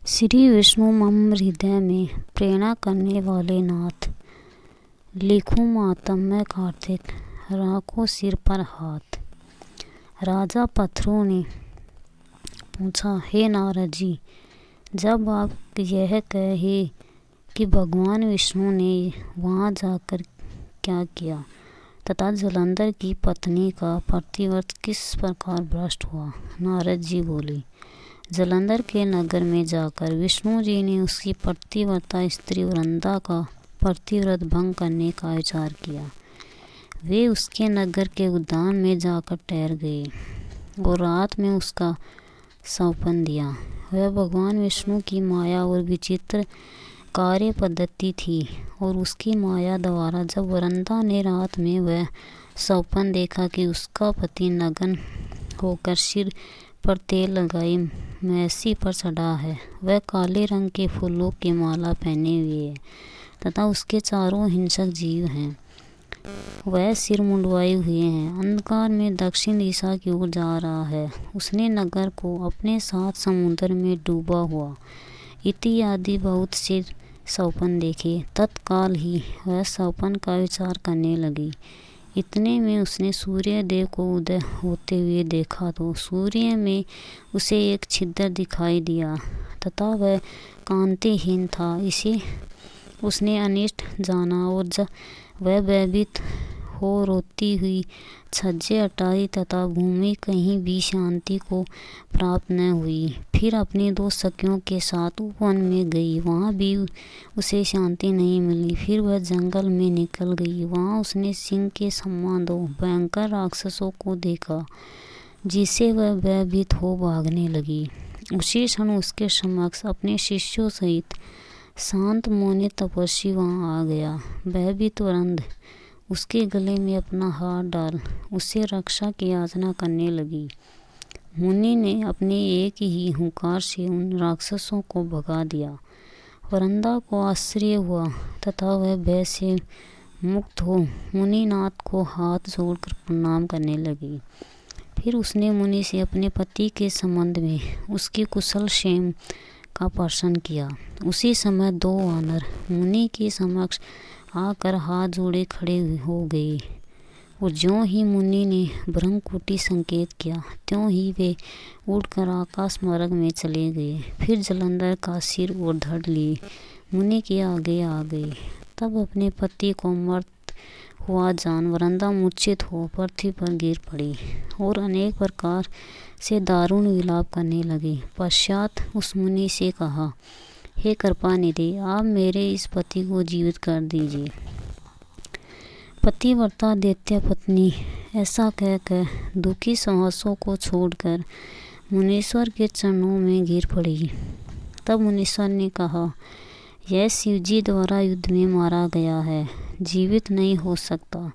श्री विष्णु मम हृदय में प्रेरणा करने वाले नाथ, लिखूं मातम में कार्तिक, राखो सिर पर हाथ। राजा पत्थरों ने पूछा, हे नारद जी, जब आप यह कहे कि भगवान विष्णु ने वहाँ जाकर क्या किया तथा जलंधर की पत्नी का प्रतिव्रत किस प्रकार भ्रष्ट हुआ। नारद जी बोले, जलंधर के नगर में जाकर विष्णु जी ने उसकी प्रतिव्रता स्त्री वृंदा का प्रतिव्रत भंग करने का विचार किया। वे उसके नगर के उद्यान में जाकर ठहर गए और रात में उसका सौंपन दिया। वह भगवान विष्णु की माया और विचित्र कार्य पद्धति थी और उसकी माया द्वारा जब वृंदा ने रात में वह सौंपन देखा कि उसका पति नग्न होकर सिर पर तेल लगाई मैसी पर चढ़ा है, वह काले रंग के फूलों की माला पहने हुए है तथा उसके चारों हिंसक जीव हैं, वह सिर मुंडवाए हुए हैं, अंधकार में दक्षिण दिशा की ओर जा रहा है, उसने नगर को अपने साथ समुद्र में डूबा हुआ इत्यादि बहुत से सौंपन देखे। तत्काल ही वह सौंपन का विचार करने लगी। इतने में उसने सूर्य देव को उदय होते हुए देखा तो सूर्य में उसे एक छिद्र दिखाई दिया तथा वह कांतिहीन था। इसे उसने अनिष्ट जाना और जब वह भयभीत हो रोती हुई छज्जे हटाई तथा भूमि कहीं भी शांति को प्राप्त न हुई। फिर अपनी दो सखियों के साथ वन में गई, वहाँ भी उसे शांति नहीं मिली। फिर वह जंगल में निकल गई, वहाँ उसने सिंह के समान दो भयंकर राक्षसों को देखा जिससे वह भयभीत हो भागने लगी। उसी क्षण उसके समक्ष अपने शिष्यों सहित शांत मौनी तपस्वी वहाँ आ गया। भयभीत वृंद उसके गले में अपना हाथ डाल उससे रक्षा की याचना करने लगी। मुनि ने अपने एक ही हुंकार से उन राक्षसों को भगा दिया। वृंदा को आश्चर्य हुआ तथा वह भय से मुक्त हो मुनिनाथ को हाथ जोड़कर प्रणाम करने लगी। फिर उसने मुनि से अपने पति के संबंध में उसकी कुशल क्षेम का प्रश्न किया। उसी समय दो वानर मुनि के समक्ष आकर हाथ जोड़े खड़े हो गए और ज्यों ही मुनि ने ब्रह्मकुटी संकेत किया त्यों ही वे उड़कर आकाश मार्ग में चले गए। फिर जलंधर का सिर और धड़ लिए मुनि के आगे आ गए। तब अपने पति को मृत हुआ जान वृंदा मूर्छित हो पृथ्वी पर गिर पड़ी और अनेक प्रकार से दारुण विलाप करने लगी। पश्चात उस मुनि से कहा, हे कृपानिधि, आप मेरे इस पति को जीवित कर दीजिए। पतिव्रता दैत्य पत्नी ऐसा कहकर दुखी साहसों को छोड़कर मुनीश्वर के चरणों में गिर पड़ी। तब मुनीश्वर ने कहा, यह शिवजी द्वारा युद्ध में मारा गया है, जीवित नहीं हो सकता,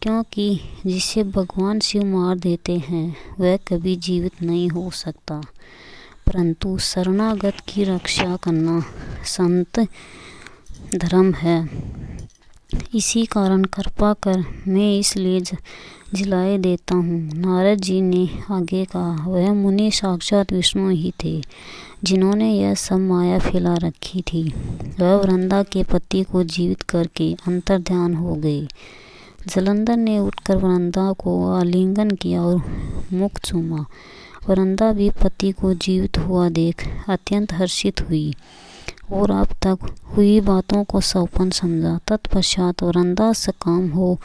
क्योंकि जिसे भगवान शिव मार देते हैं वह कभी जीवित नहीं हो सकता। परंतु शरणागत की रक्षा करना संत धर्म है। इसी कारण कृपा कर मैं इसलिए जिलाए देता हूँ। नारद जी ने आगे कहा, वह मुनि साक्षात विष्णु ही थे जिन्होंने यह सब माया फैला रखी थी। वह वृंदा के पति को जीवित करके अंतर्ध्यान हो गए। जलंधर ने उठकर वृंदा को आलिंगन किया और मुख चूमा। वृंदा भी पति को जीवित हुआ देख अत्यंत हर्षित हुई और अब तक हुई बातों को सौंपन समझा। तत्पश्चात वृंदा सकाम हो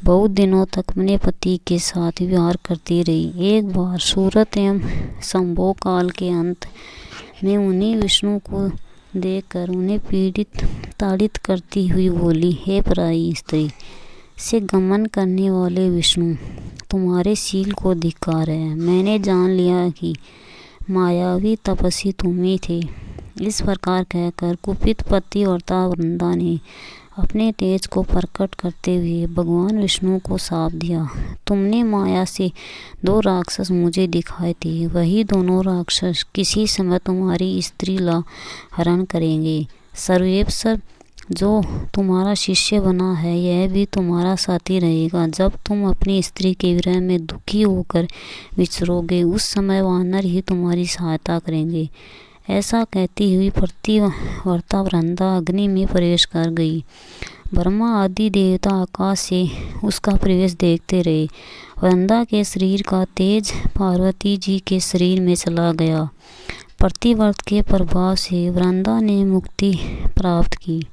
बहुत दिनों तक अपने पति के साथ विहार करती रही। एक बार सूरत एवं संभोग काल के अंत में उन्हीं विष्णु को देखकर उन्हें पीड़ित ताड़ित करती हुई बोली, हे पराई स्त्री से गमन करने वाले विष्णु, तुम्हारे शील को धिक्कार है। मैंने जान लिया कि मायावी तपस्वी तुम ही थे। इस प्रकार कहकर कुपित पतिव्रता वृंदा ने अपने तेज को प्रकट करते हुए भगवान विष्णु को शाप दिया। तुमने माया से दो राक्षस मुझे दिखाए थे, वही दोनों राक्षस किसी समय तुम्हारी स्त्री ला हरण करेंगे। सर्वेश्वर जो तुम्हारा शिष्य बना है यह भी तुम्हारा साथी रहेगा। जब तुम अपनी स्त्री के विरह में दुखी होकर विचरोगे उस समय वानर ही तुम्हारी सहायता करेंगे। ऐसा कहती हुई प्रतिवर्ता वृंदा अग्नि में प्रवेश कर गई। ब्रह्मा आदि देवता आकाश से उसका प्रवेश देखते रहे। वृंदा के शरीर का तेज पार्वती जी के शरीर में चला गया। प्रतिवर्त के प्रभाव से वृंदा ने मुक्ति प्राप्त की।